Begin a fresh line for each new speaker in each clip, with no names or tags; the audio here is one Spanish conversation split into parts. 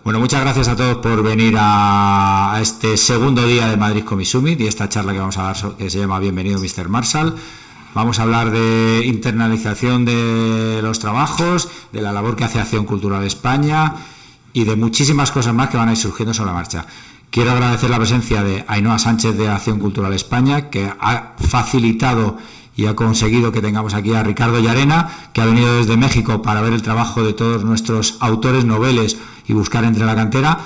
Bueno, muchas gracias a todos por venir a este segundo día de Madrid Comic Summit y esta charla que vamos a dar, que se llama Bienvenido Mr. Marshall. Vamos a hablar de internalización de los trabajos, de la labor que hace Acción Cultural España y de muchísimas cosas más que van a ir surgiendo sobre la marcha. Quiero agradecer la presencia de Ainhoa Sánchez de Acción Cultural España, que ha facilitado y ha conseguido que tengamos aquí a Ricardo Llarena, que ha venido desde México para ver el trabajo de todos nuestros autores, noveles y buscar entre la cantera,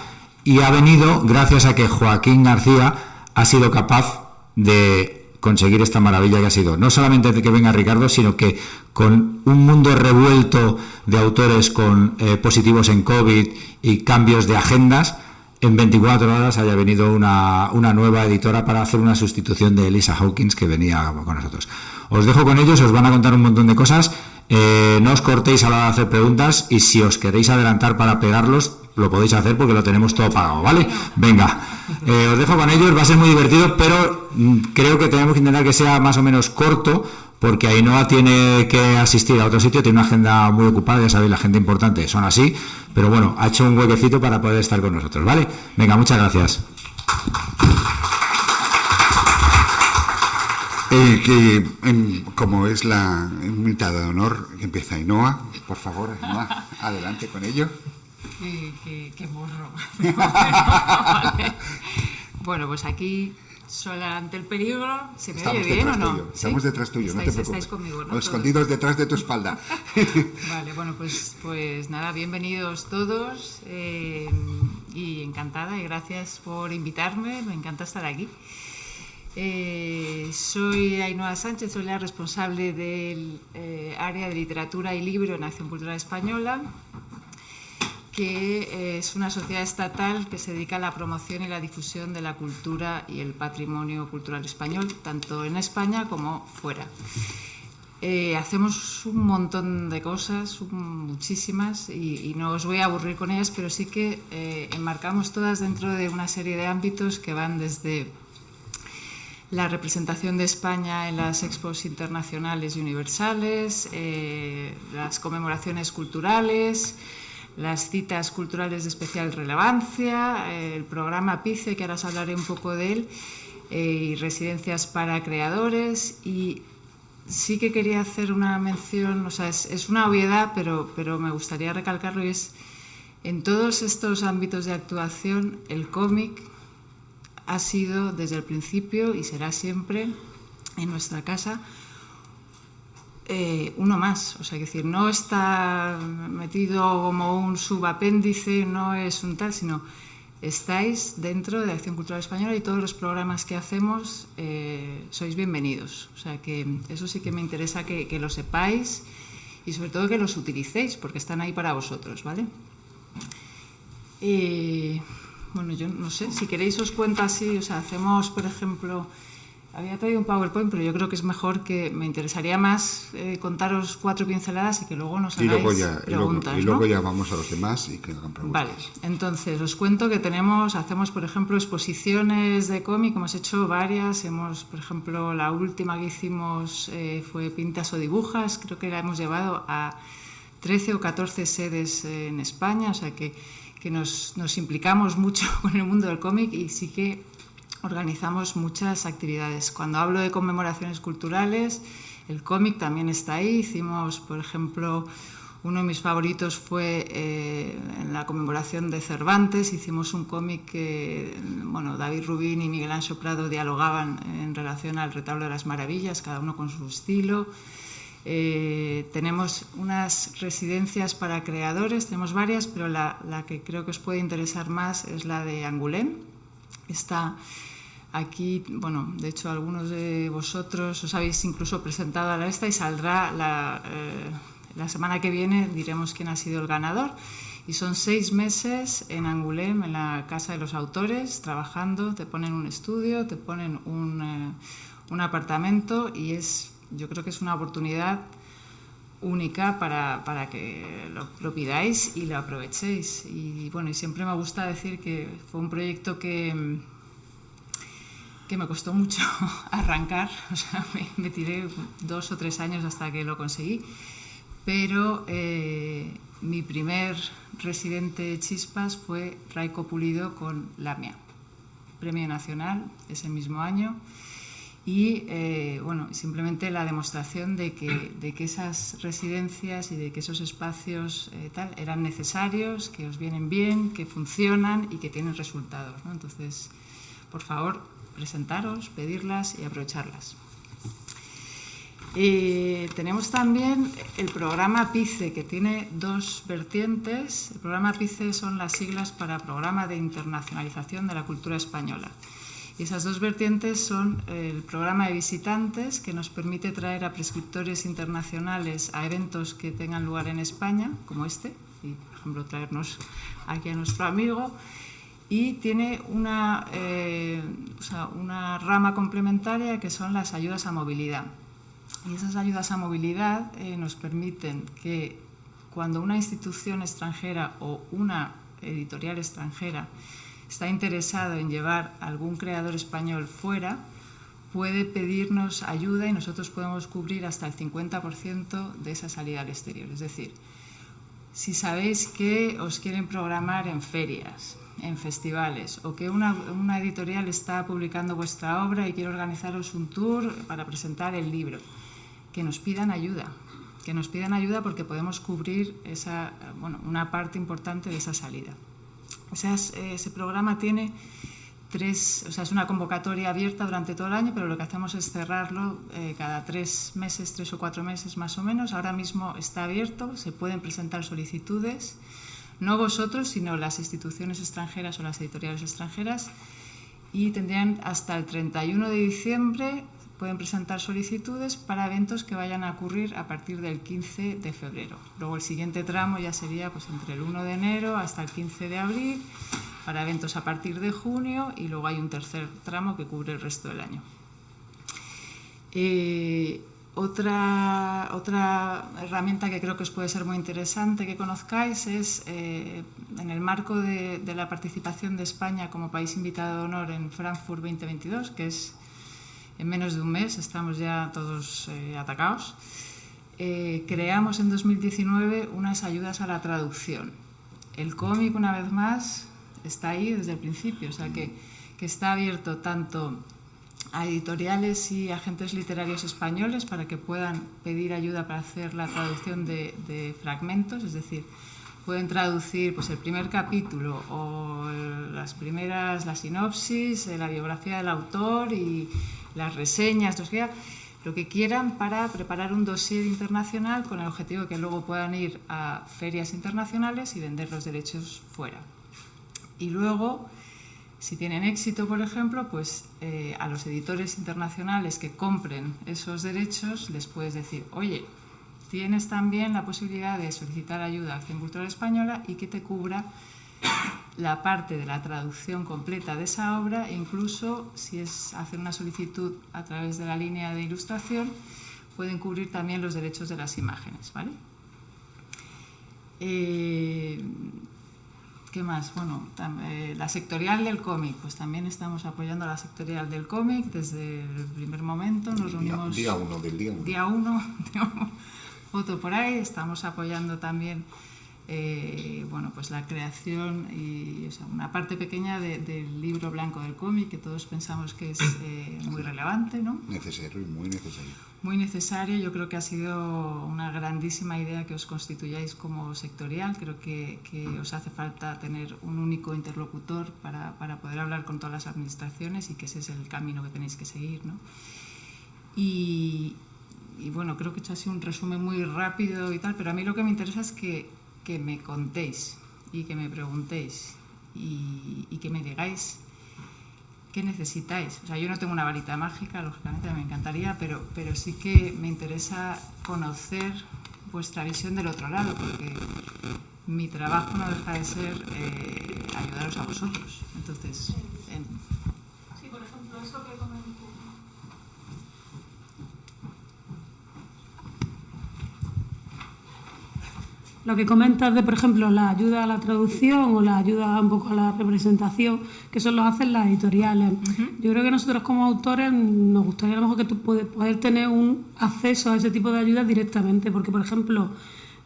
y ha venido gracias a que Joaquín García ha sido capaz de conseguir esta maravilla que ha sido, no solamente de que venga Ricardo, sino que con un mundo revuelto de autores con positivos en COVID y cambios de agendas, en 24 horas haya venido una nueva editora para hacer una sustitución de Elisa Hawkins, que venía con nosotros. Os dejo con ellos, os van a contar un montón de cosas. No os cortéis a la hora de hacer preguntas, y si os queréis adelantar para pegarlos, lo podéis hacer porque lo tenemos todo pagado, ¿vale? Venga, os dejo con ellos, va a ser muy divertido, pero creo que tenemos que intentar que sea más o menos corto, porque Ainhoa tiene que asistir a otro sitio, tiene una agenda muy ocupada, ya sabéis, la gente importante son así, pero bueno, ha hecho un huequecito para poder estar con nosotros, ¿vale? Venga, muchas gracias.
Como es la invitada de honor, que empieza Ainhoa, por favor, Ainhoa, adelante con ello.
Qué morro. Vale. Bueno, pues aquí, sola ante el peligro, ¿se me oye bien o no?
Estamos detrás tuyo, no te preocupes.
Estáis conmigo, ¿no?
O escondidos detrás de tu espalda.
Vale, bueno, pues nada, bienvenidos todos y encantada, y gracias por invitarme, me encanta estar aquí. Soy Ainhoa Sánchez, soy la responsable del área de literatura y libro en Acción Cultural Española, que es una sociedad estatal que se dedica a la promoción y la difusión de la cultura y el patrimonio cultural español, tanto en España como fuera. Hacemos un montón de cosas, muchísimas, y no os voy a aburrir con ellas, pero sí que enmarcamos todas dentro de una serie de ámbitos que van desde la representación de España en las expos internacionales y universales, las conmemoraciones culturales, las citas culturales de especial relevancia, el programa PICE, que ahora os hablaré un poco de él, y residencias para creadores. Y sí que quería hacer una mención, o sea, es una obviedad, pero me gustaría recalcarlo, y es, en todos estos ámbitos de actuación, el cómic ha sido desde el principio y será siempre en nuestra casa uno más, o sea, es decir, no está metido como un subapéndice, no es un tal, sino estáis dentro de Acción Cultural Española, y todos los programas que hacemos sois bienvenidos, o sea, que eso sí que me interesa que lo sepáis, y sobre todo que los utilicéis, porque están ahí para vosotros, ¿vale? Bueno, yo no sé, si queréis os cuento así, o sea, hacemos, por ejemplo, había traído un PowerPoint, pero yo creo que es mejor, que me interesaría más contaros 4 pinceladas y que luego nos hagáis preguntas,
y luego ya vamos a los demás y que hagan preguntas.
Vale, entonces os cuento que hacemos, por ejemplo, exposiciones de cómic, hemos hecho varias, por ejemplo, la última que hicimos fue Pintas o Dibujas, creo que la hemos llevado a 13 o 14 sedes en España, o sea que nos implicamos mucho con el mundo del cómic, y sí que organizamos muchas actividades. Cuando hablo de conmemoraciones culturales, el cómic también está ahí. Hicimos, por ejemplo, uno de mis favoritos fue en la conmemoración de Cervantes. Hicimos un cómic que, bueno, David Rubín y Miguel Anxo Prado dialogaban en relación al Retablo de las Maravillas, cada uno con su estilo. Tenemos unas residencias para creadores, tenemos varias, pero la que creo que os puede interesar más es la de Angoulême. Está aquí, bueno, de hecho algunos de vosotros os habéis incluso presentado a la y saldrá la semana que viene, diremos quién ha sido el ganador. Y son 6 meses en Angoulême, en la Casa de los Autores, trabajando, te ponen un estudio, te ponen un apartamento, y yo creo que es una oportunidad única para que lo pidáis y lo aprovechéis. Y bueno, y siempre me gusta decir que fue un proyecto que me costó mucho arrancar, o sea, me tiré 2 o 3 años hasta que lo conseguí, pero mi primer residente Chispas fue Raico Pulido con Lamia, Premio Nacional ese mismo año. Y bueno, simplemente la demostración de que esas residencias y de que esos espacios tal eran necesarios, que os vienen bien, que funcionan y que tienen resultados, ¿no? Entonces, por favor, presentaros, pedirlas y aprovecharlas. Tenemos también el programa PICE, que tiene dos vertientes. El programa PICE son las siglas para Programa de Internacionalización de la Cultura Española. Y esas dos vertientes son el programa de visitantes, que nos permite traer a prescriptores internacionales a eventos que tengan lugar en España, como este, y por ejemplo traernos aquí a nuestro amigo. Y tiene una rama complementaria que son las ayudas a movilidad. Y esas ayudas a movilidad nos permiten que cuando una institución extranjera o una editorial extranjera está interesado en llevar a algún creador español fuera, puede pedirnos ayuda y nosotros podemos cubrir hasta el 50% de esa salida al exterior. Es decir, si sabéis que os quieren programar en ferias, en festivales, o que una editorial está publicando vuestra obra y quiere organizaros un tour para presentar el libro, que nos pidan ayuda porque podemos cubrir una parte importante de esa salida. Ese programa tiene es una convocatoria abierta durante todo el año, pero lo que hacemos es cerrarlo cada 3 meses, 3 o 4 meses más o menos. Ahora mismo está abierto, se pueden presentar solicitudes, no vosotros, sino las instituciones extranjeras o las editoriales extranjeras, y tendrían hasta el 31 de diciembre, pueden presentar solicitudes para eventos que vayan a ocurrir a partir del 15 de febrero. Luego el siguiente tramo ya sería pues, entre el 1 de enero hasta el 15 de abril, para eventos a partir de junio, y luego hay un tercer tramo que cubre el resto del año. Otra herramienta que creo que os puede ser muy interesante que conozcáis es en el marco de la participación de España como país invitado de honor en Frankfurt 2022, que es en menos de un mes, estamos ya todos atacados. Creamos en 2019 unas ayudas a la traducción. El cómic, una vez más, está ahí desde el principio, o sea que está abierto tanto a editoriales y agentes literarios españoles para que puedan pedir ayuda para hacer la traducción de fragmentos, es decir, pueden traducir pues, el primer capítulo o la sinopsis, la biografía del autor y las reseñas, lo que quieran para preparar un dossier internacional con el objetivo de que luego puedan ir a ferias internacionales y vender los derechos fuera. Y luego, si tienen éxito, por ejemplo, pues a los editores internacionales que compren esos derechos les puedes decir, oye, tienes también la posibilidad de solicitar ayuda a Acción Cultural Española y que te cubra la parte de la traducción completa de esa obra, e incluso si es hacer una solicitud a través de la línea de ilustración, pueden cubrir también los derechos de las imágenes, ¿vale? ¿Qué más? Bueno, la sectorial del cómic, pues también estamos apoyando a la sectorial del cómic desde el primer momento. Nos reunimos
Día 1.
Foto por ahí, estamos apoyando también pues la creación y una parte pequeña del libro blanco del cómic, que todos pensamos que es muy relevante, ¿no?
Necesario y muy necesario.
Muy necesario. Yo creo que ha sido una grandísima idea que os constituyáis como sectorial. Creo que os hace falta tener un único interlocutor para poder hablar con todas las administraciones, y que ese es el camino que tenéis que seguir, ¿no? Y bueno, creo que he hecho así un resumen muy rápido y tal, pero a mí lo que me interesa es que me contéis y que me preguntéis y que me digáis qué necesitáis. O sea, yo no tengo una varita mágica, lógicamente me encantaría, pero sí que me interesa conocer vuestra visión del otro lado, porque mi trabajo no deja de ser ayudaros a vosotros. Entonces,
sí, por ejemplo, eso que comenté. Lo que comentas de, por ejemplo, la ayuda a la traducción o la ayuda un poco a la representación, que eso lo hacen las editoriales. Yo creo que nosotros como autores nos gustaría a lo mejor que tú poder tener un acceso a ese tipo de ayudas directamente, porque, por ejemplo,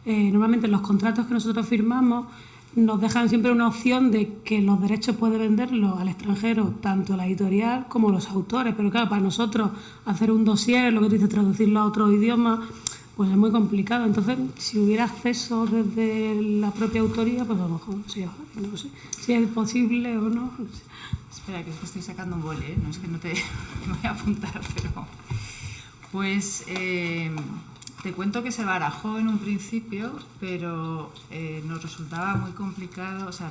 normalmente en los contratos que nosotros firmamos nos dejan siempre una opción de que los derechos puede venderlos al extranjero, tanto la editorial como los autores. Pero claro, para nosotros hacer un dossier, lo que tú dices, traducirlo a otro idioma, pues es muy complicado. Entonces, si hubiera acceso desde la propia autoría, pues a lo mejor sería fácil, no sé si es posible o no. No sé.
Espera, que es que estoy sacando un boli, ¿eh? No es que no te me voy a apuntar, pero... Pues te cuento que se barajó en un principio, pero nos resultaba muy complicado, o sea,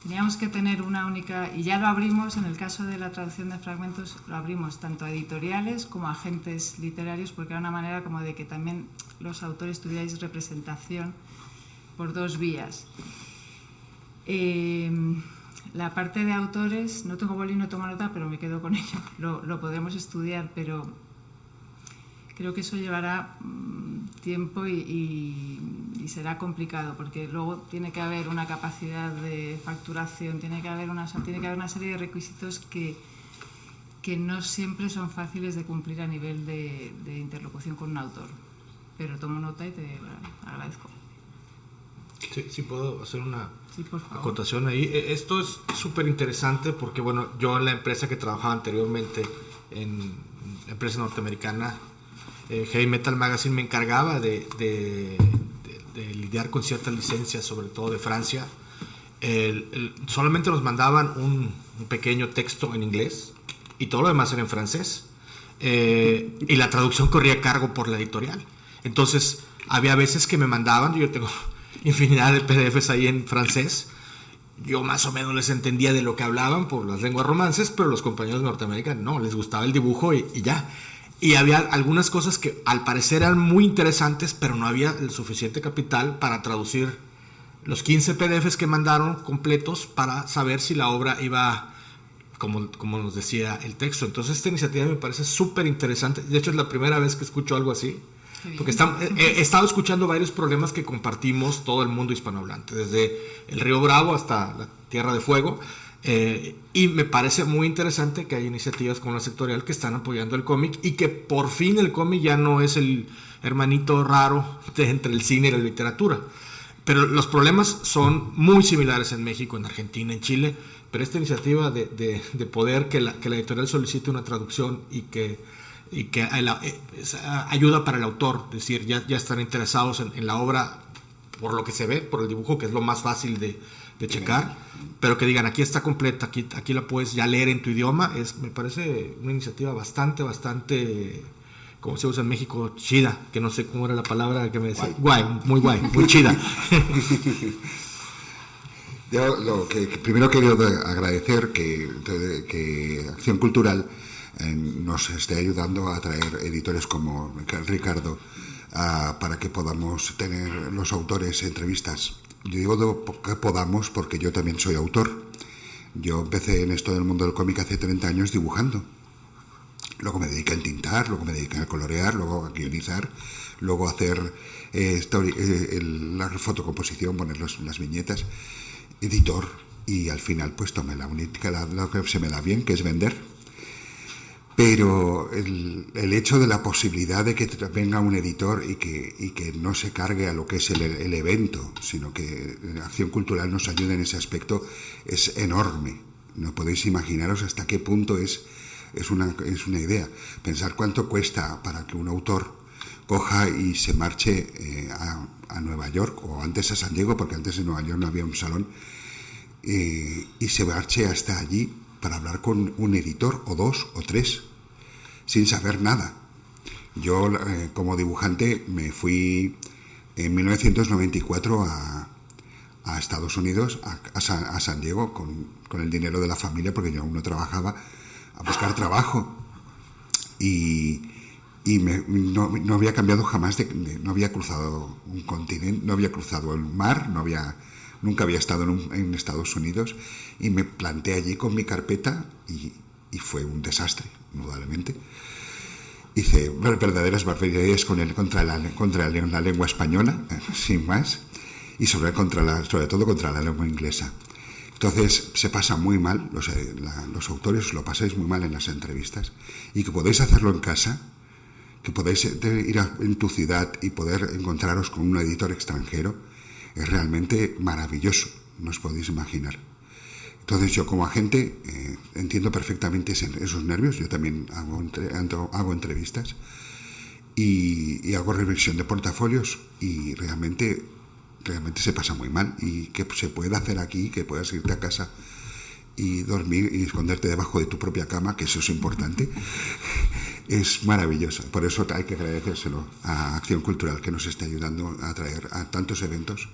teníamos que tener una única, y ya lo abrimos en el caso de la traducción de fragmentos, lo abrimos tanto a editoriales como a agentes literarios, porque era una manera como de que también los autores tuvierais representación por dos vías. La parte de autores, no tengo boli, no tomo nota, pero me quedo con ello, lo podemos estudiar, pero creo que eso llevará tiempo y será complicado, porque luego tiene que haber una capacidad de facturación, tiene que haber una serie de requisitos que no siempre son fáciles de cumplir a nivel de interlocución con un autor. Pero tomo nota y te agradezco.
Sí, puedo hacer una
por
acotación ahí. Esto es súper interesante porque, bueno, yo en la empresa que trabajaba anteriormente, en la empresa norteamericana, Heavy Metal Magazine, me encargaba de lidiar con ciertas licencias, sobre todo de Francia. Solamente nos mandaban un pequeño texto en inglés y todo lo demás era en francés, y la traducción corría a cargo por la editorial. Entonces había veces que me mandaban, yo tengo infinidad de PDFs ahí en francés, yo más o menos les entendía de lo que hablaban por las lenguas romances, pero los compañeros norteamericanos no, les gustaba el dibujo y ya. Y había algunas cosas que al parecer eran muy interesantes, pero no había el suficiente capital para traducir los 15 PDFs que mandaron completos para saber si la obra iba como nos decía el texto. Entonces esta iniciativa me parece súper interesante. De hecho es la primera vez que escucho algo así, porque he estado escuchando varios problemas que compartimos todo el mundo hispanohablante, desde el Río Bravo hasta la Tierra de Fuego. Y me parece muy interesante que hay iniciativas como la sectorial que están apoyando el cómic y que por fin el cómic ya no es el hermanito raro entre el cine y la literatura. Pero los problemas son muy similares en México, en Argentina, en Chile. Pero esta iniciativa de poder que la editorial solicite una traducción y que ayuda para el autor, es decir, ya están interesados en la obra por lo que se ve, por el dibujo, que es lo más fácil de checar, pero que digan, aquí está completa, aquí la puedes ya leer en tu idioma, me parece una iniciativa bastante, como se usa en México, chida, que no sé cómo era la palabra que me decía, guay, muy chida.
Yo lo que primero quiero agradecer que Acción Cultural nos esté ayudando a traer editores como Ricardo para que podamos tener los autores entrevistas. Yo digo que podamos porque yo también soy autor. Yo empecé en esto del mundo del cómic hace 30 años dibujando. Luego me dediqué a entintar, luego me dediqué a colorear, luego a guionizar, luego a hacer la fotocomposición, poner las viñetas, editor, y al final pues tomé la única, lo que se me da bien, que es vender. Pero el hecho de la posibilidad de que venga un editor y que no se cargue a lo que es el evento, sino que Acción Cultural nos ayude en ese aspecto, es enorme. No podéis imaginaros hasta qué punto es una idea. Pensar cuánto cuesta para que un autor coja y se marche a Nueva York, o antes a San Diego, porque antes en Nueva York no había un salón, y se marche hasta allí para hablar con un editor, o dos, o tres, sin saber nada. Yo, como dibujante, me fui en 1994 a Estados Unidos, a San Diego, con el dinero de la familia, porque yo aún no trabajaba, a buscar trabajo. Y no había cambiado jamás, no había cruzado un continente, no había cruzado el mar, nunca había estado en Estados Unidos, y me planté allí con mi carpeta y fue un desastre, indudablemente. Hice verdaderas barbaridades contra la lengua española, sin más, y sobre todo contra la lengua inglesa. Entonces se pasa muy mal, los autores lo pasáis muy mal en las entrevistas, y que podéis hacerlo en casa, que podéis ir en tu ciudad y poder encontraros con un editor extranjero, es realmente maravilloso. no os podéis imaginar. Entonces yo como agente entiendo perfectamente esos nervios. Yo también hago entrevistas y hago revisión de portafolios y realmente se pasa muy mal. Y que se puede hacer aquí, que puedas irte a casa y dormir y esconderte debajo de tu propia cama, que eso es importante, es maravilloso. Por eso hay que agradecérselo a Acción Cultural, que nos está ayudando a traer a tantos eventos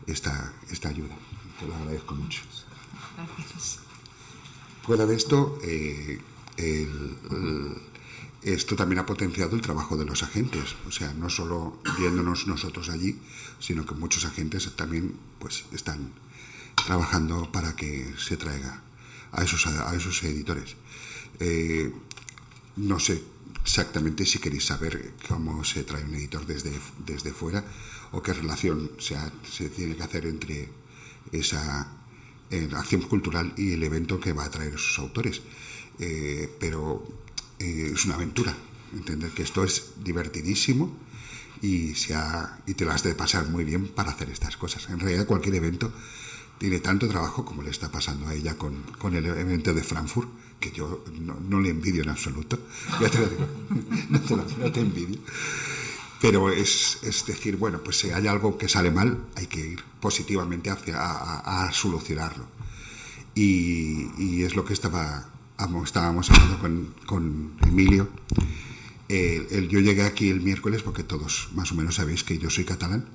esta ayuda. Te lo agradezco mucho.
Gracias.
Fuera de esto, esto también ha potenciado el trabajo de los agentes, o sea, no solo viéndonos nosotros allí, sino que muchos agentes también pues están trabajando para que se traiga a esos editores. No sé exactamente si queréis saber cómo se trae un editor desde fuera o qué relación se tiene que hacer entre esa acción cultural y el evento que va a traer esos autores. Pero es una aventura, entender que esto es divertidísimo y te lo has de pasar muy bien para hacer estas cosas. En realidad cualquier evento tiene tanto trabajo como le está pasando a ella con el evento de Frankfurt, que yo no le envidio en absoluto, ya te lo digo, no te envidio. Pero es decir, bueno, pues si hay algo que sale mal, hay que ir positivamente a solucionarlo. Y es lo que estábamos hablando con Emilio. Yo llegué aquí el miércoles, porque todos más o menos sabéis que yo soy catalán,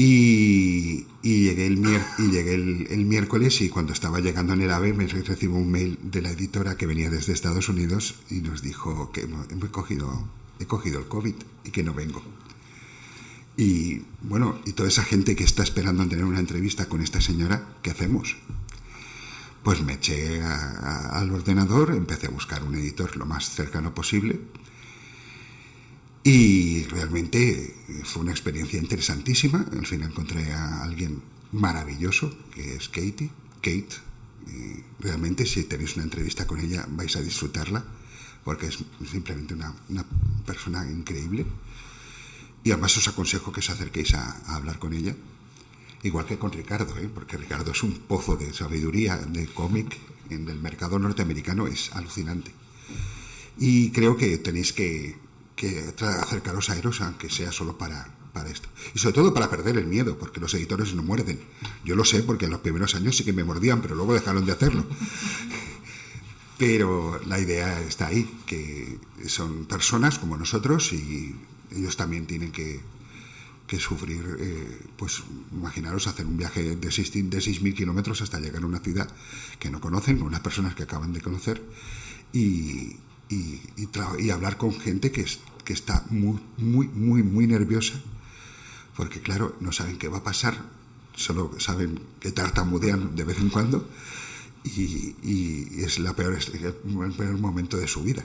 y llegué el miércoles, y cuando estaba llegando en el AVE me recibo un mail de la editora que venía desde Estados Unidos y nos dijo que he cogido el COVID y que no vengo. Y bueno, y toda esa gente que está esperando a tener una entrevista con esta señora, ¿qué hacemos? Pues me eché al ordenador, empecé a buscar un editor lo más cercano posible y realmente fue una experiencia interesantísima. Al final encontré a alguien maravilloso, que es Kate. Realmente si tenéis una entrevista con ella vais a disfrutarla, porque es simplemente una persona increíble. Y además os aconsejo que os acerquéis a hablar con ella, igual que con Ricardo, porque Ricardo es un pozo de sabiduría de cómic en el mercado norteamericano, es alucinante. Y creo que tenéis que acercaros a Eros, aunque sea solo para esto. Y sobre todo para perder el miedo, porque los editores no muerden. Yo lo sé, porque en los primeros años sí que me mordían, pero luego dejaron de hacerlo. Pero la idea está ahí, que son personas como nosotros y ellos también tienen que sufrir, pues imaginaros hacer un viaje de 6.000 kilómetros hasta llegar a una ciudad que no conocen, con unas personas que acaban de conocer y hablar con gente que está muy nerviosa, porque claro, no saben qué va a pasar, solo saben que tartamudean de vez en cuando y es el peor momento de su vida.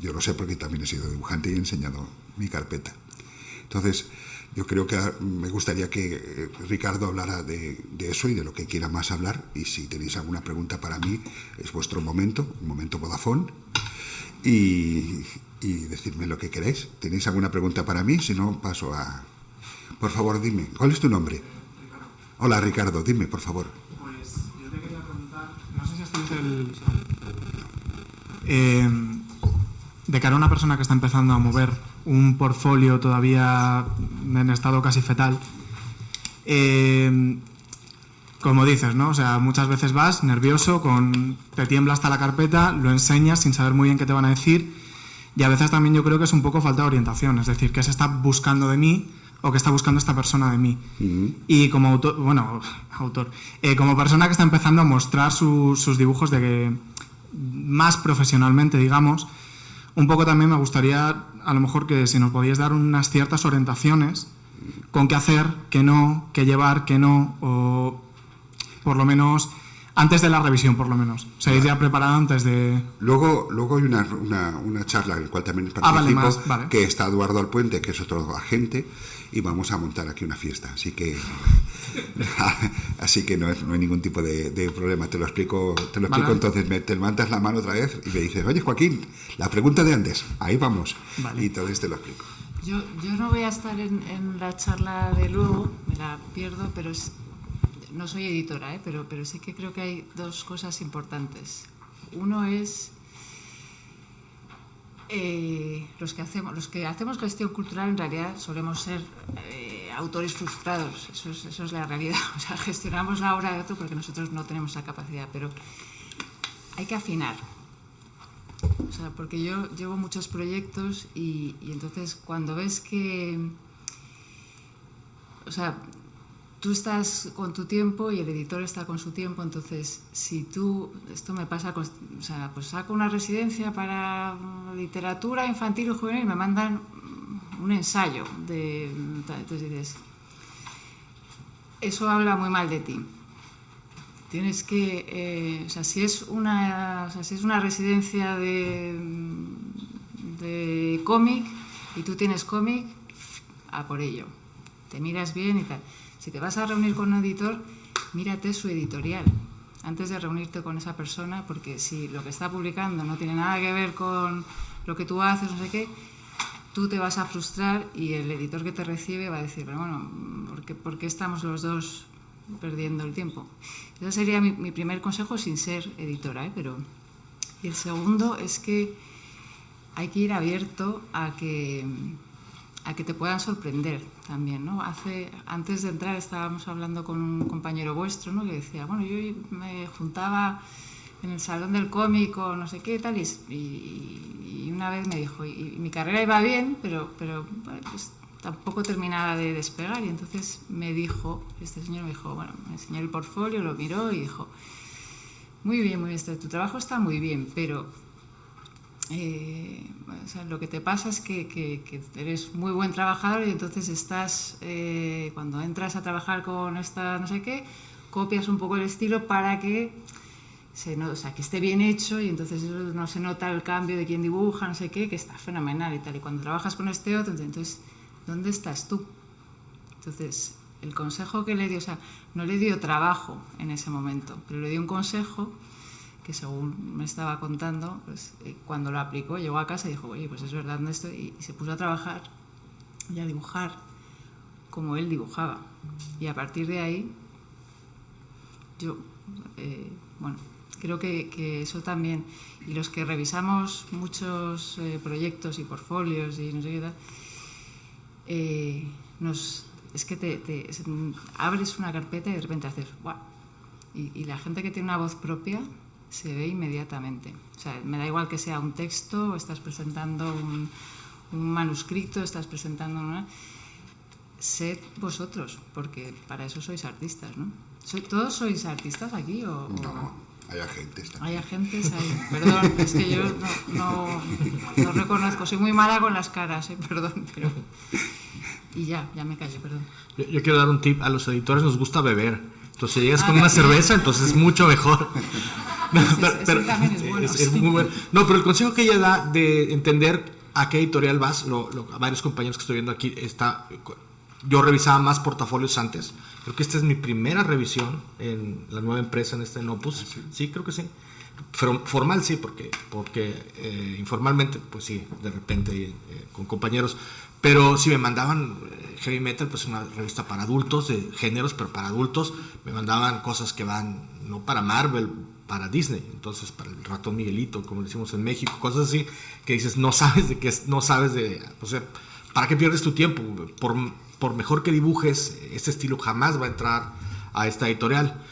Yo lo sé porque también he sido dibujante y he enseñado mi carpeta. Entonces, yo creo que me gustaría que Ricardo hablara de eso y de lo que quiera más hablar. Y si tenéis alguna pregunta para mí, es vuestro momento, un momento Vodafone. Y decidme lo que queréis. ¿Tenéis alguna pregunta para mí? Si no, paso a... Por favor, dime, ¿cuál es tu nombre?
Ricardo.
Hola, Ricardo, dime, por favor.
Pues yo te quería preguntar, no sé si estáis de cara a una persona que está empezando a mover un portfolio todavía en estado casi fetal, como dices, ¿no? O sea, muchas veces vas nervioso, te tiembla hasta la carpeta, lo enseñas sin saber muy bien qué te van a decir, y a veces también yo creo que es un poco falta de orientación, es decir, qué se está buscando de mí o qué está buscando esta persona de mí. Y como autor, como persona que está empezando a mostrar sus dibujos más profesionalmente, digamos, un poco también me gustaría, a lo mejor, que si nos podíais dar unas ciertas orientaciones con qué hacer, qué no, qué llevar, qué no, o por lo menos antes de la revisión, por lo menos. O sea, ir ya preparado antes de...
Luego hay una charla en la cual también participo, vale. Que está Eduardo Alpuente, que es otro agente, y vamos a montar aquí una fiesta. Así que no hay ningún tipo de problema. Te lo explico vale. Entonces te levantas la mano otra vez y me dices, oye, Joaquín, la pregunta de antes, ahí vamos. Vale. Y entonces te lo explico.
Yo no voy a estar en la charla de luego, me la pierdo, pero no soy editora, pero sí que creo que hay dos cosas importantes. Uno es los que hacemos gestión cultural en realidad solemos ser autores frustrados, eso es la realidad. O sea, gestionamos la obra de otro porque nosotros no tenemos esa capacidad, pero hay que afinar. O sea, porque yo llevo muchos proyectos y entonces cuando ves que, o sea, tú estás con tu tiempo y el editor está con su tiempo, entonces si tú, esto me pasa, o sea, pues saco una residencia para literatura infantil y juvenil y me mandan un ensayo entonces dices, eso habla muy mal de ti. Tienes que, o sea, si es una residencia de cómic y tú tienes cómic, a por ello. Te miras bien y tal. Si te vas a reunir con un editor, mírate su editorial antes de reunirte con esa persona, porque si lo que está publicando no tiene nada que ver con lo que tú haces, no sé qué, tú te vas a frustrar y el editor que te recibe va a decir, pero bueno, ¿por qué estamos los dos perdiendo el tiempo? Ese sería mi primer consejo sin ser editora, pero... Y el segundo es que hay que ir abierto a que te puedan sorprender también, ¿no? Antes de entrar estábamos hablando con un compañero vuestro, ¿no? Que decía, bueno, yo me juntaba en el salón del cómic o no sé qué tal y una vez me dijo, y mi carrera iba bien, pero pues tampoco terminaba de despegar, y entonces este señor me dijo, bueno, me enseñó el portfolio, lo miró y dijo, muy bien, tu trabajo está muy bien, pero o sea, lo que te pasa es que eres muy buen trabajador y entonces estás, cuando entras a trabajar con esta no sé qué, copias un poco el estilo para que que esté bien hecho, y entonces eso no se nota el cambio de quien dibuja, no sé qué, que está fenomenal y tal, y cuando trabajas con este otro, entonces ¿dónde estás tú? Entonces, el consejo que le dio, o sea, no le dio trabajo en ese momento, pero le dio un consejo que, según me estaba contando, pues, cuando lo aplicó, llegó a casa y dijo, oye, pues es verdad esto, y se puso a trabajar y a dibujar como él dibujaba. Y a partir de ahí, yo, bueno, creo que eso también, y los que revisamos muchos proyectos y portfolios y no sé qué tal, es que te abres una carpeta y de repente haces ¡guau! Y la gente que tiene una voz propia se ve inmediatamente. O sea, me da igual que sea un texto, o estás presentando un manuscrito, estás presentando sed vosotros, porque para eso sois artistas, ¿no? ¿Todos sois artistas aquí o...?
No, hay agentes también.
Hay agentes ahí. Perdón, es que yo no reconozco, soy muy mala con las caras, perdón, pero... Y ya me callé, perdón.
Yo quiero dar un tip, a los editores nos gusta beber, entonces si llegas con una cerveza, entonces es mucho mejor.
Pero también es bueno.
Es muy bueno. No, pero el consejo que ella da de entender a qué editorial vas, a varios compañeros que estoy viendo aquí, yo revisaba más portafolios antes. Creo que esta es mi primera revisión en la nueva empresa, en Opus. Sí, creo que sí. Formal sí, porque informalmente, pues sí, de repente con compañeros. Pero si me mandaban Heavy Metal, pues una revista para adultos, de géneros, pero para adultos, me mandaban cosas que van, no para Marvel, para Disney, entonces para el ratón Miguelito, como decimos en México, cosas así, que dices, no sabes o sea, ¿para qué pierdes tu tiempo? Por mejor que dibujes, este estilo jamás va a entrar a esta editorial.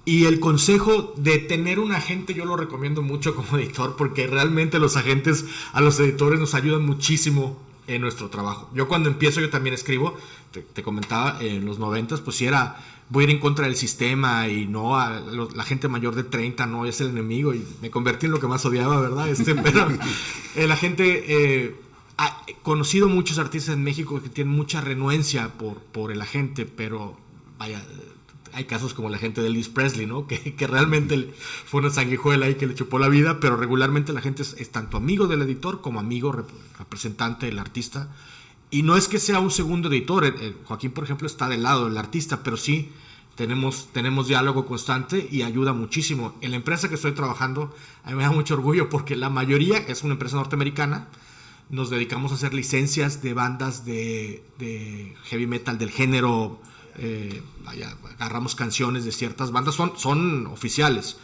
Y el consejo de tener un agente yo lo recomiendo mucho como editor, porque realmente los agentes a los editores nos ayudan muchísimo en nuestro trabajo. Yo cuando empiezo, yo también escribo, te comentaba, en los 90s, pues si voy a ir en contra del sistema y no, la gente mayor de 30 no es el enemigo, y me convertí en lo que más odiaba, ¿verdad? Pero la gente, ha conocido muchos artistas en México que tienen mucha renuencia por el agente, pero vaya, hay casos como la gente de Elvis Presley, ¿no? Que realmente fue una sanguijuela y que le chupó la vida, pero regularmente la gente es tanto amigo del editor como amigo representante del artista. Y no es que sea un segundo editor, Joaquín, por ejemplo, está del lado del artista, pero sí tenemos diálogo constante y ayuda muchísimo. En la empresa que estoy trabajando, a mí me da mucho orgullo porque la mayoría es una empresa norteamericana. Nos dedicamos a hacer licencias de bandas de heavy metal del género agarramos canciones de ciertas bandas, son oficiales.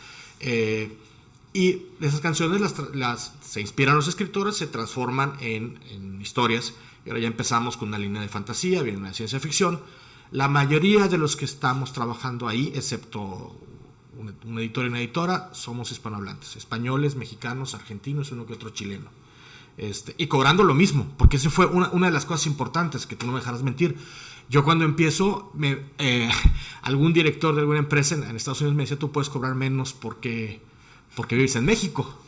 Y esas canciones se inspiran los escritores, se transforman en historias. Y ahora ya empezamos con una línea de fantasía, viene una ciencia ficción. La mayoría de los que estamos trabajando ahí, excepto un editor y una editora, somos hispanohablantes, españoles, mexicanos, argentinos, uno que otro chileno. Y cobrando lo mismo, porque eso fue una de las cosas importantes, que tú no me dejarás mentir. Yo cuando empiezo, algún director de alguna empresa en Estados Unidos me decía, tú puedes cobrar menos porque vives en México.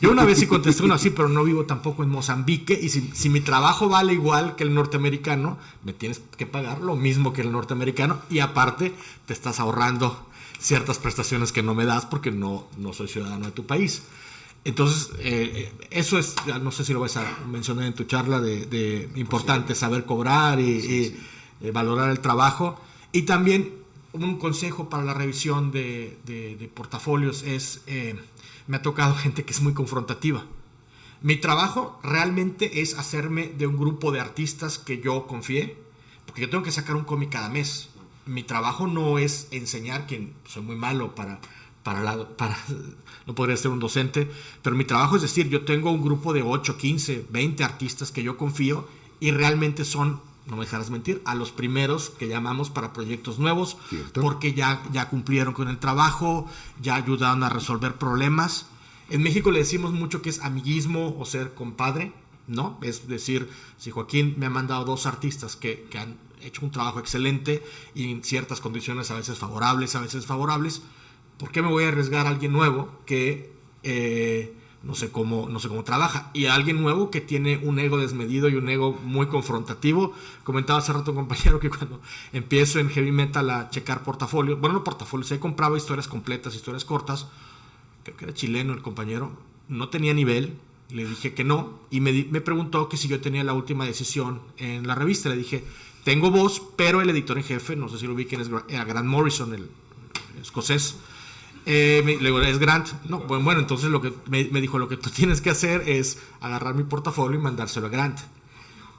Yo una vez sí contesté uno así, pero no vivo tampoco en Mozambique, y si mi trabajo vale igual que el norteamericano, me tienes que pagar lo mismo que el norteamericano, y aparte te estás ahorrando ciertas prestaciones que no me das porque no soy ciudadano de tu país. Entonces, eso es, no sé si lo vas a mencionar en tu charla, de importante saber cobrar y valorar el trabajo. Y también un consejo para la revisión de portafolios es, me ha tocado gente que es muy confrontativa. Mi trabajo realmente es hacerme de un grupo de artistas que yo confié, porque yo tengo que sacar un cómic cada mes. Mi trabajo no es enseñar, que soy muy malo para no podría ser un docente, pero mi trabajo es decir, yo tengo un grupo de 8, 15, 20 artistas que yo confío, y realmente son, no me dejarás mentir, a los primeros que llamamos para proyectos nuevos. ¿Cierto? Porque ya cumplieron con el trabajo, ya ayudaron a resolver problemas. En México le decimos mucho que es amiguismo o ser compadre, ¿no? Es decir, si Joaquín me ha mandado 2 artistas que han hecho un trabajo excelente y en ciertas condiciones a veces favorables, ¿por qué me voy a arriesgar a alguien nuevo que no sé cómo trabaja? Y a alguien nuevo que tiene un ego desmedido y un ego muy confrontativo. Comentaba hace rato un compañero que cuando empiezo en heavy metal a checar portafolios, bueno, no portafolios, ahí compraba historias completas, historias cortas, creo que era chileno el compañero, no tenía nivel, le dije que no, y me preguntó que si yo tenía la última decisión en la revista. Le dije, tengo voz, pero el editor en jefe, no sé si lo ubiquen, era Grant Morrison, el escocés. Le digo, ¿es Grant? No, bueno, entonces lo que me dijo, lo que tú tienes que hacer es agarrar mi portafolio y mandárselo a Grant.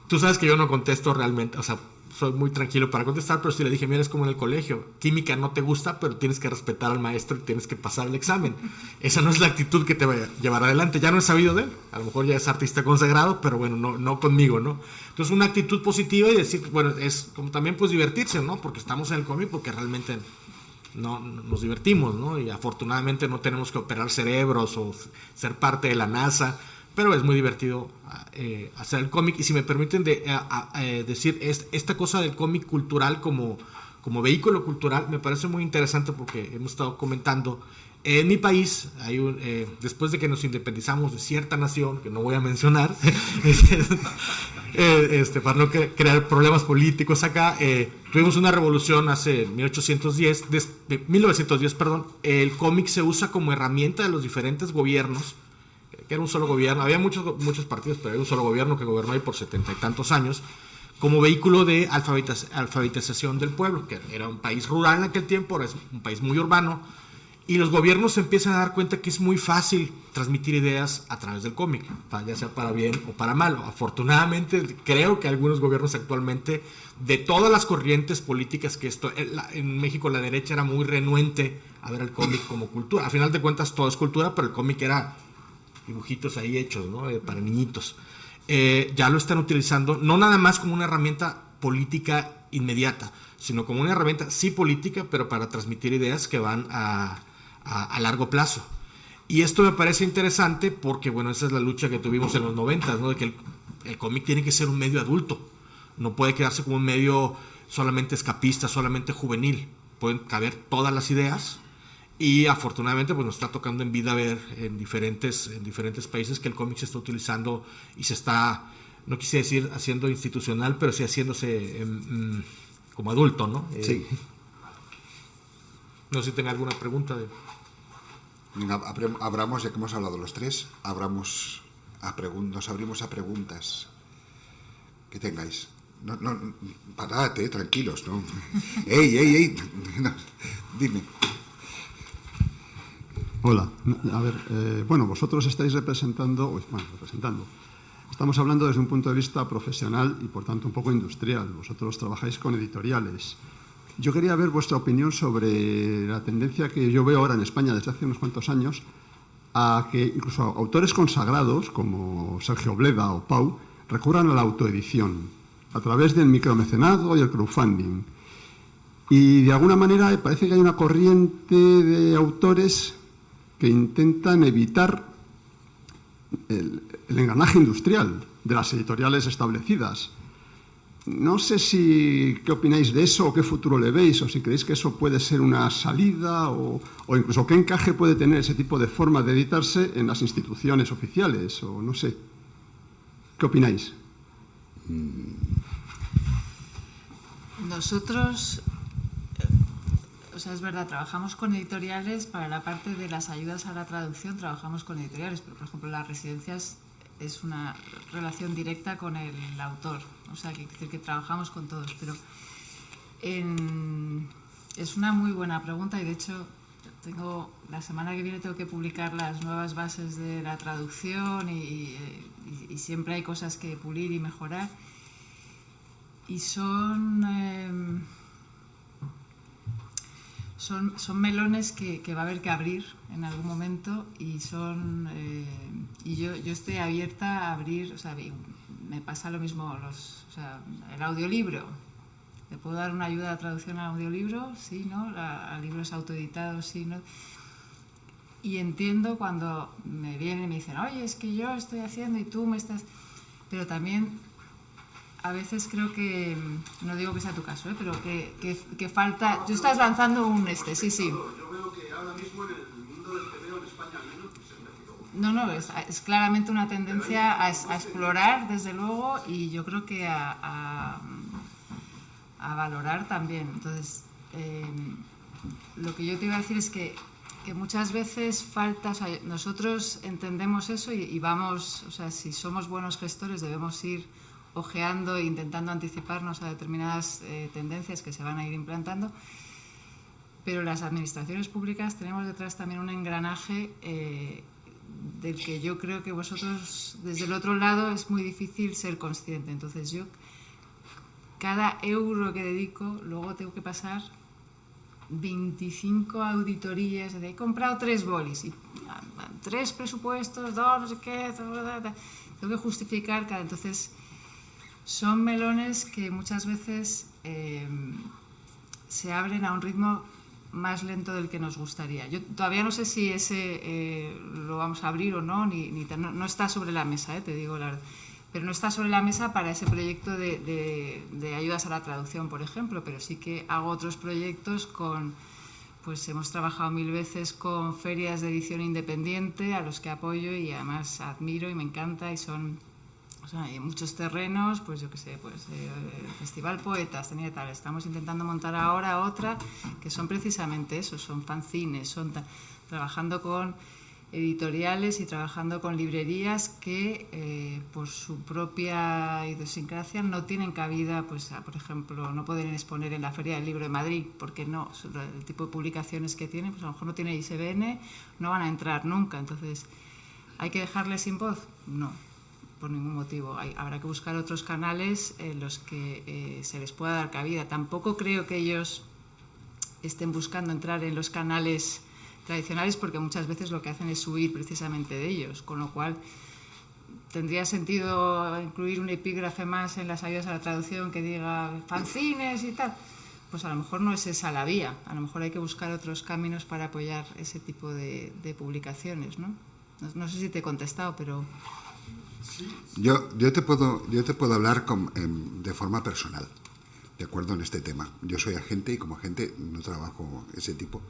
Tú sabes que yo no contesto realmente, o sea, soy muy tranquilo para contestar, pero sí le dije, mira, es como en el colegio, química no te gusta, pero tienes que respetar al maestro y tienes que pasar el examen. Esa no es la actitud que te va a llevar adelante. Ya no he sabido de él, a lo mejor ya es artista consagrado, pero bueno, no conmigo, ¿no? Entonces una actitud positiva y decir, bueno, es como también pues divertirse, ¿no? Porque estamos en el cómic, porque realmente no nos divertimos, ¿no? Y afortunadamente no tenemos que operar cerebros o ser parte de la NASA, pero es muy divertido hacer el cómic. Y si me permiten decir, esta cosa del cómic cultural como vehículo cultural me parece muy interesante, porque hemos estado comentando, en mi país hay después de que nos independizamos de cierta nación que no voy a mencionar para no crear problemas políticos acá, tuvimos una revolución hace 1910, el cómic se usa como herramienta de los diferentes gobiernos, que era un solo gobierno, había muchos partidos, pero era un solo gobierno que gobernó ahí por 70 y tantos años, como vehículo de alfabetización del pueblo, que era un país rural en aquel tiempo, ahora es un país muy urbano, y los gobiernos se empiezan a dar cuenta que es muy fácil transmitir ideas a través del cómic, ya sea para bien o para mal. Afortunadamente, creo que algunos gobiernos actualmente, de todas las corrientes políticas que en México la derecha era muy renuente a ver el cómic como cultura. A final de cuentas todo es cultura, pero el cómic era dibujitos ahí hechos, ¿no? Para niñitos. Ya lo están utilizando no nada más como una herramienta política inmediata, sino como una herramienta sí política, pero para transmitir ideas que van a largo plazo. Y esto me parece interesante porque, bueno, esa es la lucha que tuvimos en los 90, ¿no? De que el cómic tiene que ser un medio adulto, no puede quedarse como un medio solamente escapista, solamente juvenil, pueden caber todas las ideas. Y afortunadamente pues nos está tocando en vida ver en diferentes países que el cómic se está utilizando y se está, no quise decir haciendo institucional, pero sí haciéndose como adulto, ¿no?
Sí.
No sé si tenga alguna pregunta.
Abramos, ya que hemos hablado los tres, nos abrimos a preguntas que tengáis. No, parad, tranquilos, ¿no? ¡Ey! No, dime.
Hola, a ver, vosotros estáis representando, estamos hablando desde un punto de vista profesional y por tanto un poco industrial. Vosotros trabajáis con editoriales. Yo quería ver vuestra opinión sobre la tendencia que yo veo ahora en España desde hace unos cuantos años a que incluso autores consagrados como Sergio Bleda o Pau recurran a la autoedición a través del micromecenazgo y el crowdfunding. Y de alguna manera parece que hay una corriente de autores que intentan evitar el engranaje industrial de las editoriales establecidas. No sé qué opináis de eso o qué futuro le veis, o si creéis que eso puede ser una salida o incluso qué encaje puede tener ese tipo de forma de editarse en las instituciones oficiales, o no sé. ¿Qué opináis?
Nosotros, o sea, es verdad, trabajamos con editoriales para la parte de las ayudas a la traducción, trabajamos con editoriales, pero por ejemplo las residencias es una relación directa con el autor, o sea, que trabajamos con todos, pero es una muy buena pregunta y de hecho la semana que viene tengo que publicar las nuevas bases de la traducción y siempre hay cosas que pulir y mejorar y son melones que va a haber que abrir en algún momento y yo estoy abierta a abrir, o sea, me pasa lo mismo el audiolibro. ¿Le puedo dar una ayuda a traducción al audiolibro? Sí, ¿no? A libros autoeditados, sí, ¿no? Y entiendo cuando me vienen y me dicen, oye, es que yo estoy haciendo y tú me estás... Pero también a veces creo que, no digo que sea tu caso, pero que falta... Tú estás lanzando sí.
Yo veo que ahora mismo en el mundo del TVO en España al menos se ha
No, es claramente una tendencia a explorar, desde luego, y yo creo que a valorar también. Entonces, lo que yo te iba a decir es que muchas veces falta, o sea, nosotros entendemos eso y vamos, o sea, si somos buenos gestores debemos ir ojeando e intentando anticiparnos a determinadas tendencias que se van a ir implantando, pero las administraciones públicas tenemos detrás también un engranaje del que yo creo que vosotros desde el otro lado es muy difícil ser consciente. Entonces yo cada euro que dedico luego tengo que pasar 25 auditorías de he comprado 3 bolis y 3 presupuestos, 2 no sé qué, tengo que justificar cada... Entonces son melones que muchas veces se abren a un ritmo más lento del que nos gustaría. Yo todavía no sé si ese lo vamos a abrir o no, no está sobre la mesa, te digo la verdad. Pero no está sobre la mesa para ese proyecto de ayudas a la traducción, por ejemplo, pero sí que hago otros proyectos pues hemos trabajado 1000 veces con ferias de edición independiente a los que apoyo y además admiro y me encanta y son, o sea, hay muchos terrenos, pues yo qué sé, pues el Festival Poetas, tenía tal, estamos intentando montar ahora otra que son precisamente eso, son fanzines, trabajando con editoriales y trabajando con librerías que por su propia idiosincrasia no tienen cabida, pues por ejemplo, no pueden exponer en la Feria del Libro de Madrid porque no, el tipo de publicaciones que tienen, pues a lo mejor no tiene ISBN, no van a entrar nunca. Entonces, ¿hay que dejarles sin voz? No, por ningún motivo. Habrá que buscar otros canales en los que se les pueda dar cabida. Tampoco creo que ellos estén buscando entrar en los canales tradicionales porque muchas veces lo que hacen es huir precisamente de ellos, con lo cual tendría sentido incluir un epígrafe más en las ayudas a la traducción que diga fanzines y tal. Pues a lo mejor no es esa la vía, a lo mejor hay que buscar otros caminos para apoyar ese tipo de publicaciones, ¿no? No sé si te he contestado, pero...
Yo te puedo hablar de forma personal, de acuerdo en este tema. Yo soy agente y como agente no trabajo ese tipo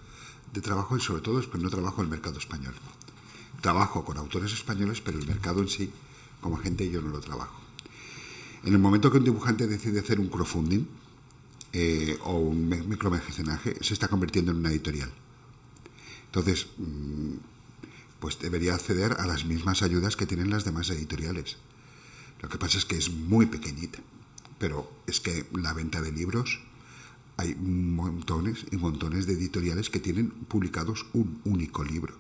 de trabajo y sobre todo es que no trabajo en el mercado español. Trabajo con autores españoles, pero el mercado en sí, como agente, yo no lo trabajo. En el momento que un dibujante decide hacer un crowdfunding o un micromecenaje, se está convirtiendo en una editorial. Entonces, pues debería acceder a las mismas ayudas que tienen las demás editoriales. Lo que pasa es que es muy pequeñita, pero es que la venta de libros... Hay montones y montones de editoriales que tienen publicados un único libro,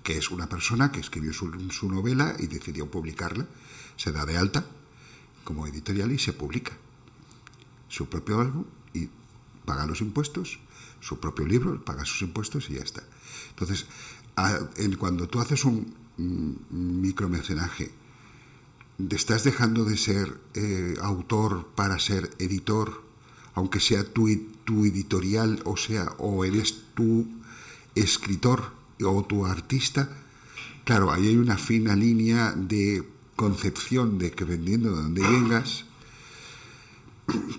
que es una persona que escribió su novela y decidió publicarla, se da de alta como editorial y se publica su propio álbum y paga los impuestos, su propio libro, paga sus impuestos y ya está. Entonces, cuando tú haces un micromecenaje, estás dejando de ser autor para ser editor, aunque sea tu editorial, o eres tu escritor o tu artista. Claro, ahí hay una fina línea de concepción de que vendiendo de donde vengas,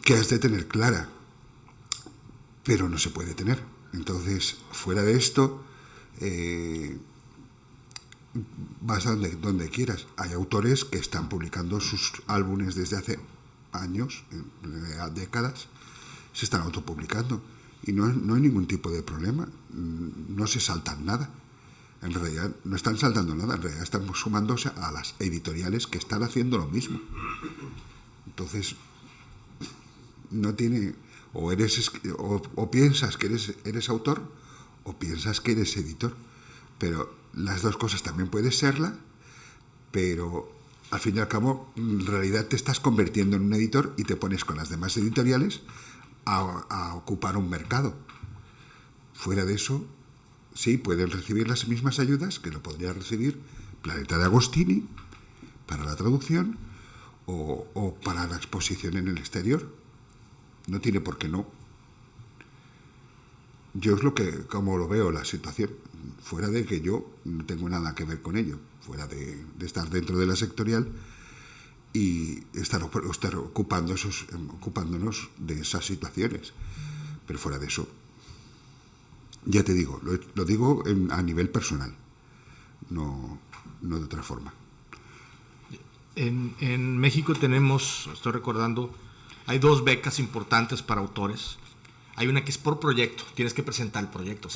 que has de tener clara, pero no se puede tener. Entonces, fuera de esto, vas a donde quieras. Hay autores que están publicando sus álbumes desde hace años, décadas, se están autopublicando y no hay ningún tipo de problema, no se saltan nada. En realidad no están saltando nada, en realidad están sumándose a las editoriales que están haciendo lo mismo. Entonces, no tiene, o piensas que eres autor o piensas que eres editor, pero las dos cosas también puedes serla, pero al fin y al cabo en realidad te estás convirtiendo en un editor y te pones con las demás editoriales a ocupar un mercado. Fuera de eso, sí, pueden recibir las mismas ayudas que lo podría recibir Planeta de Agostini para la traducción o para la exposición en el exterior. No tiene por qué no. Yo es como lo veo la situación, fuera de que yo no tengo nada que ver con ello, fuera de estar dentro de la sectorial y estar ocupándonos de esas situaciones. Pero fuera de eso, ya te digo, lo digo a nivel personal, no de otra forma.
En México tenemos, estoy recordando, hay 2 becas importantes para autores. Hay una que es por proyecto, tienes que presentar el proyecto,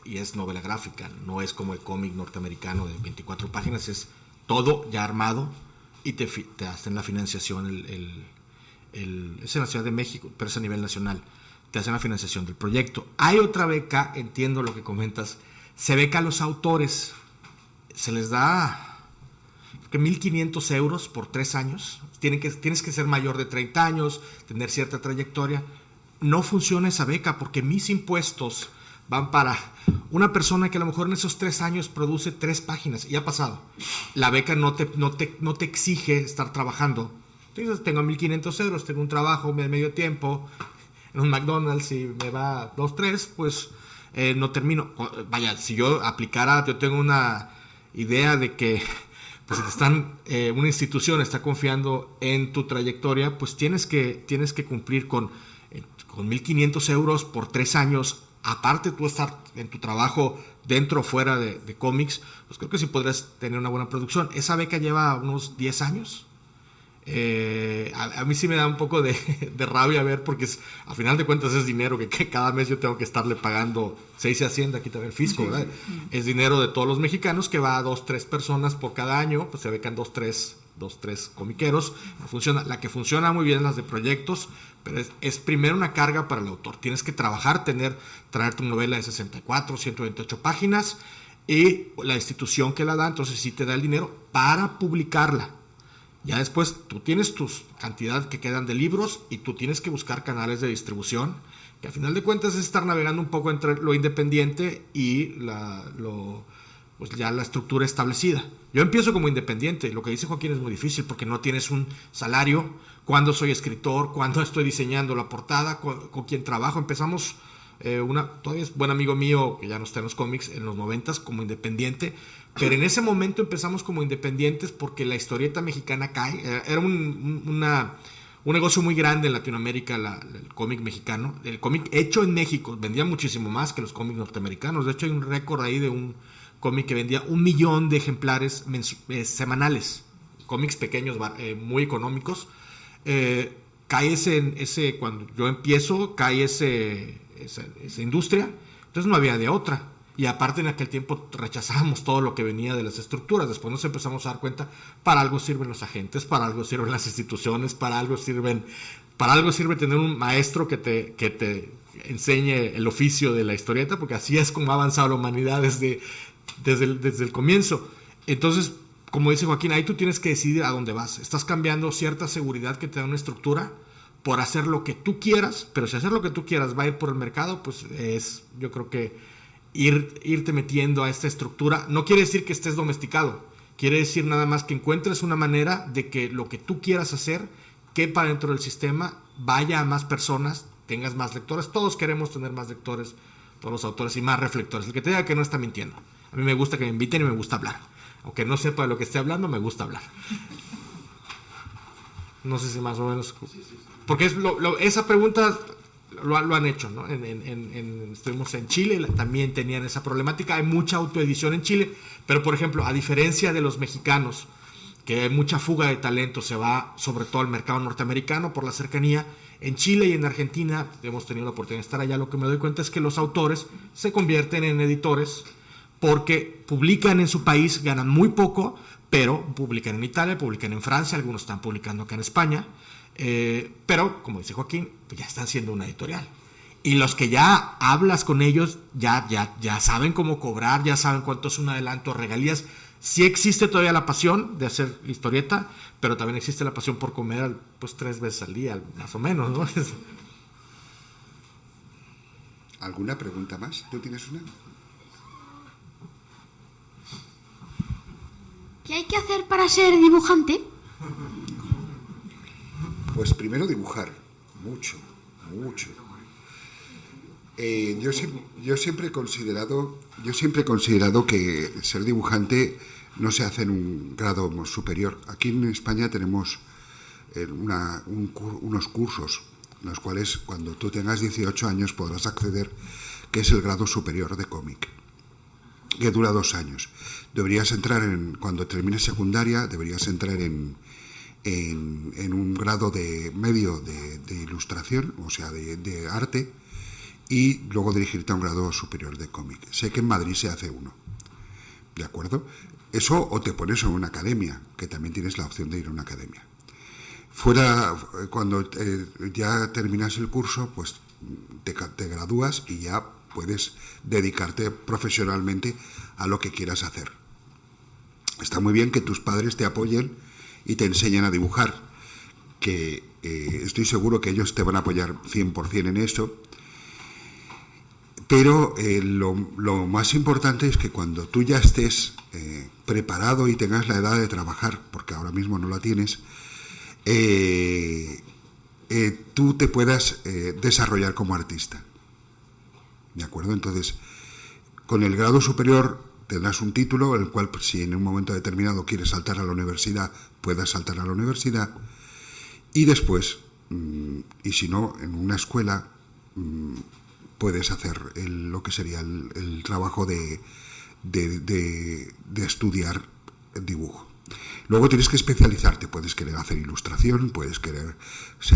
y es novela gráfica, no es como el cómic norteamericano de 24 páginas, es todo ya armado y te hacen la financiación, es en la Ciudad de México, pero es a nivel nacional, te hacen la financiación del proyecto. Hay otra beca, entiendo lo que comentas, se beca a los autores, se les da 1.500 euros por 3 años, tienes que ser mayor de 30 años, tener cierta trayectoria. No funciona esa beca porque mis impuestos van para una persona que a lo mejor en esos 3 años produce 3 páginas y ha pasado. La beca no te exige estar trabajando. Entonces, tengo 1.500 euros, tengo un trabajo de medio tiempo en un McDonald's y me va 2, 3, pues no termino. Vaya, si yo aplicara, yo tengo una idea de que pues si una institución está confiando en tu trayectoria, pues tienes que cumplir con 1.500 euros por 3 años, aparte tú estar en tu trabajo dentro o fuera de cómics, pues creo que sí podrías tener una buena producción. Esa beca lleva unos 10 años. A mí sí me da un poco de rabia ver, porque a final de cuentas es dinero que cada mes yo tengo que estarle pagando, se dice Hacienda, aquí también el fisco, ¿verdad? Es dinero de todos los mexicanos que va a 2, 3 personas por cada año, pues se becan 2, 3 comiqueros. No funciona. La que funciona muy bien es las de proyectos, pero es primero una carga para el autor. Tienes que trabajar, traer tu novela de 64, 128 páginas y la institución que la da, entonces sí te da el dinero para publicarla. Ya después tú tienes tus cantidad que quedan de libros y tú tienes que buscar canales de distribución, que al final de cuentas es estar navegando un poco entre lo independiente y pues ya la estructura establecida. Yo empiezo como independiente y lo que dice Joaquín es muy difícil porque no tienes un salario. Cuando soy escritor, cuando estoy diseñando la portada, con quién trabajo. Empezamos, todavía es buen amigo mío que ya no está en los cómics, en los 90s como independiente, pero en ese momento empezamos como independientes porque la historieta mexicana cae. Era un negocio muy grande en Latinoamérica, el cómic mexicano. El cómic hecho en México vendía muchísimo más que los cómics norteamericanos. De hecho hay un récord ahí de un cómic que vendía 1 millón de ejemplares semanales, cómics pequeños, muy económicos. Cae ese cuando yo empiezo, cae esa industria, entonces no había de otra. Y aparte en aquel tiempo rechazábamos todo lo que venía de las estructuras. Después nos empezamos a dar cuenta, para algo sirven los agentes, para algo sirven las instituciones, para algo sirve tener un maestro que te enseñe el oficio de la historieta, porque así es como ha avanzado la humanidad desde el comienzo. Entonces, como dice Joaquín, ahí tú tienes que decidir a dónde vas. Estás cambiando cierta seguridad que te da una estructura por hacer lo que tú quieras, pero si hacer lo que tú quieras va a ir por el mercado, pues yo creo que irte metiendo a esta estructura no quiere decir que estés domesticado, quiere decir nada más que encuentres una manera de que lo que tú quieras hacer quepa dentro del sistema, vaya a más personas, tengas más lectores. Todos queremos tener más lectores, todos los autores, y más reflectores. El que te diga que no está mintiendo. A mí me gusta que me inviten y me gusta hablar. Aunque no sepa de lo que esté hablando, me gusta hablar. No sé si más o menos... Porque esa pregunta lo han hecho, ¿no? Estuvimos en Chile, también tenían esa problemática. Hay mucha autoedición en Chile, pero por ejemplo, a diferencia de los mexicanos, que hay mucha fuga de talento, se va sobre todo al mercado norteamericano por la cercanía. En Chile y en Argentina, hemos tenido la oportunidad de estar allá, lo que me doy cuenta es que los autores se convierten en editores porque publican en su país, ganan muy poco, pero publican en Italia, publican en Francia, algunos están publicando acá en España, pero, como dice Joaquín, pues ya están siendo una editorial. Y los que ya hablas con ellos, ya saben cómo cobrar, ya saben cuánto es un adelanto, regalías. Sí existe todavía la pasión de hacer historieta, pero también existe la pasión por comer pues 3 veces al día, más o menos, ¿no?
¿Alguna pregunta más? ¿Tú tienes una?
¿Qué hay que hacer para ser dibujante?
Pues primero dibujar, mucho. Yo siempre he considerado que ser dibujante no se hace en un grado superior. Aquí en España tenemos unos cursos, en los cuales cuando tú tengas 18 años podrás acceder, que es el grado superior de cómic, que dura 2 años. Deberías entrar cuando termines secundaria, deberías entrar en un grado de medio de ilustración, o sea, de arte, y luego dirigirte a un grado superior de cómic. Sé que en Madrid se hace uno, ¿de acuerdo? Eso, o te pones en una academia, que también tienes la opción de ir a una academia. Cuando ya terminas el curso, pues te gradúas y ya puedes dedicarte profesionalmente a lo que quieras hacer. Está muy bien que tus padres te apoyen y te enseñen a dibujar, que estoy seguro que ellos te van a apoyar 100% en eso. Pero lo más importante es que cuando tú ya estés preparado y tengas la edad de trabajar, porque ahora mismo no la tienes, tú te puedas desarrollar como artista. ¿De acuerdo? Entonces, con el grado superior tendrás un título, el cual, si en un momento determinado quieres saltar a la universidad, puedas saltar a la universidad. Y después, y si no, en una escuela, puedes hacer lo que sería el trabajo de estudiar el dibujo. Luego tienes que especializarte, puedes querer hacer ilustración, puedes querer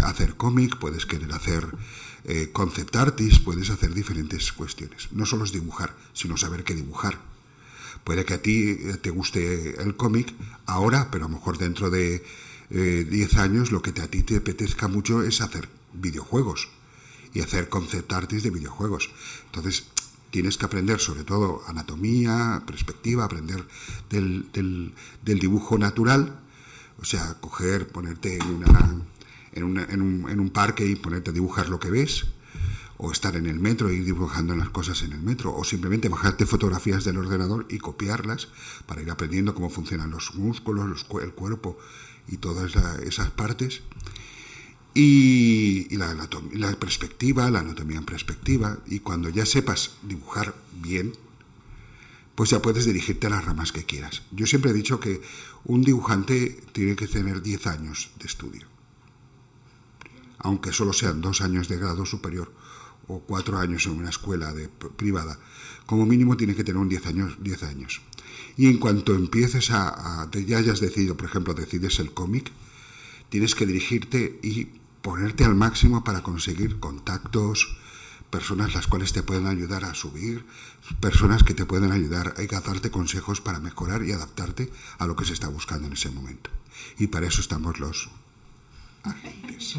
hacer cómic, puedes querer hacer concept artist, puedes hacer diferentes cuestiones. No solo es dibujar, sino saber qué dibujar. Puede que a ti te guste el cómic ahora, pero a lo mejor dentro de 10 años lo que a ti te apetezca mucho es hacer videojuegos y hacer concept artist de videojuegos. Entonces tienes que aprender sobre todo anatomía, perspectiva, aprender del dibujo natural, o sea, ponerte en un parque y ponerte a dibujar lo que ves, o estar en el metro y ir dibujando las cosas en el metro, o simplemente bajarte fotografías del ordenador y copiarlas para ir aprendiendo cómo funcionan los músculos, el cuerpo y todas esas partes. Y la perspectiva, la anatomía en perspectiva, y cuando ya sepas dibujar bien, pues ya puedes dirigirte a las ramas que quieras. Yo siempre he dicho que un dibujante tiene que tener 10 años de estudio, aunque solo sean 2 años de grado superior o 4 años en una escuela privada. Como mínimo tiene que tener un 10 años. Y en cuanto empieces ya hayas decidido, por ejemplo, decides el cómic, tienes que dirigirte y ponerte al máximo para conseguir contactos, personas las cuales te pueden ayudar a subir, personas que te pueden ayudar a darte consejos para mejorar y adaptarte a lo que se está buscando en ese momento. Y para eso estamos los agentes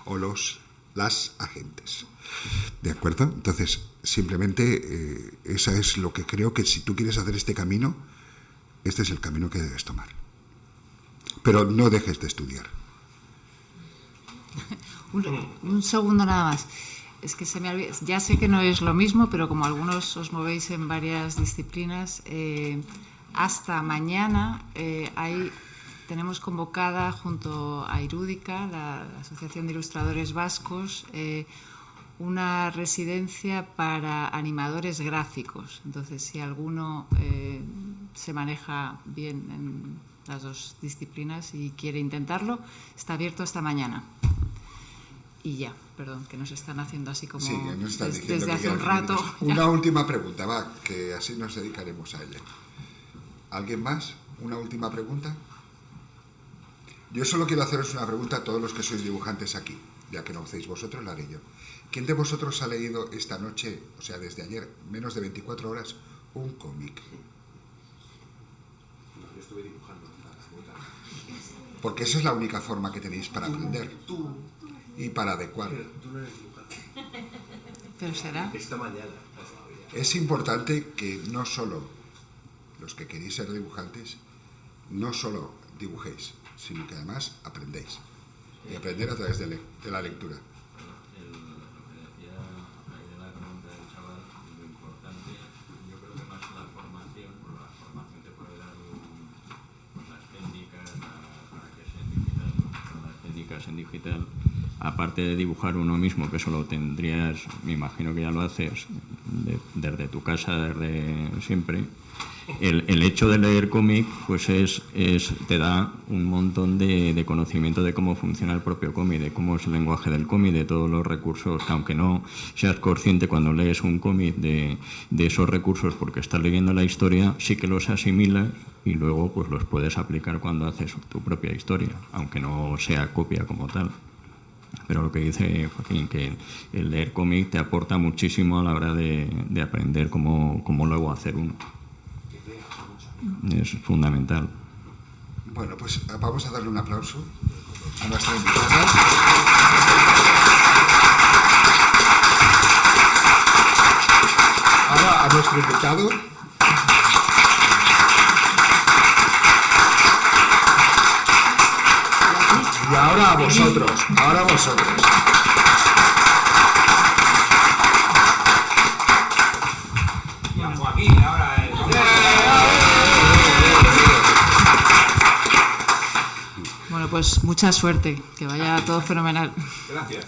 o las agentes. ¿De acuerdo? Entonces, simplemente esa es lo que creo que si tú quieres hacer este camino, este es el camino que debes tomar. Pero no dejes de estudiar.
Un segundo nada más. Es que se me olvida. Ya sé que no es lo mismo, pero como algunos os movéis en varias disciplinas, hasta mañana tenemos convocada junto a Irúdica, la Asociación de Ilustradores Vascos, una residencia para animadores gráficos. Entonces, si alguno se maneja bien en las dos disciplinas y quiere intentarlo, está abierto hasta mañana. Y ya, perdón, que nos están haciendo así como desde hace un rato.
Una última pregunta, va, que así nos dedicaremos a ella. ¿Alguien más? ¿Una última pregunta? Yo solo quiero haceros una pregunta a todos los que sois dibujantes aquí, ya que no hacéis vosotros, la haré yo. ¿Quién de vosotros ha leído esta noche, o sea, desde ayer, menos de 24 horas, un cómic?
Yo estuve dibujando.
Porque esa es la única forma que tenéis para aprender y para adecuar.
Tú no eres dibujante.
Pero será.
Esta mañana.
Es importante que no solo los que queréis ser dibujantes, no solo dibujéis, sino que además aprendéis. Y aprender a través de la lectura.
En digital, aparte de dibujar uno mismo, que eso lo tendrías, me imagino que ya lo haces desde tu casa, desde siempre, el hecho de leer cómic pues te da un montón de conocimiento de cómo funciona el propio cómic, de cómo es el lenguaje del cómic, de todos los recursos, que aunque no seas consciente cuando lees un cómic de esos recursos porque estás leyendo la historia, sí que los asimilas y luego pues los puedes aplicar cuando haces tu propia historia, aunque no sea copia como tal. Pero lo que dice Joaquín, que el leer cómic te aporta muchísimo a la hora de aprender cómo luego hacer uno. Es fundamental.
Bueno, pues vamos a darle un aplauso a nuestra invitada. Ahora a nuestro invitado. Y ahora a vosotros. Ahora a vosotros.
Joaquín, ahora
Bueno, pues mucha suerte, que vaya todo fenomenal.
Gracias.